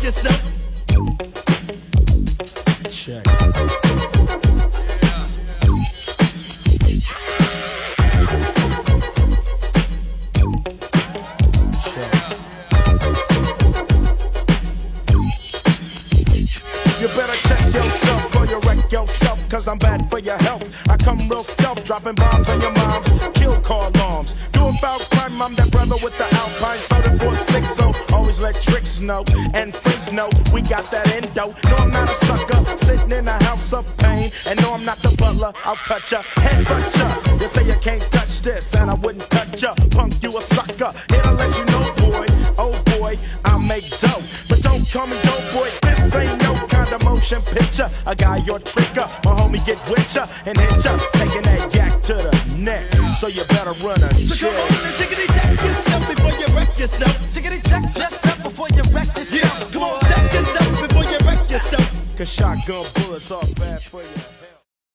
wreck yourself. Check. You better check yourself or you wreck yourself, cause I'm bad for your health. I come real stealth, dropping bombs on your moms, kill car alarms. Doing foul crime, I'm that brother with the Alpine soda 460. So always let tricks know and freaks know we got that endo. No, I'm not a sucker, sitting in a house of pain. And no, I'm not the butler, I'll cut ya, headbutt ya. You say you can't touch this, and I wouldn't touch ya. Punk, you a sucker, here to let you know, boy. Oh boy, I make dough, but don't call me dope boy. This ain't no kind of motion picture. A guy your tricker, my homie get with ya and hit ya, taking that yak to the neck. So you better run a So check. come on and tickety check yourself before you wreck yourself. Tickety check yourself before you wreck yourself. Yeah, come on, check yourself before you wreck yourself. Cause shotgun bullets are bad for you.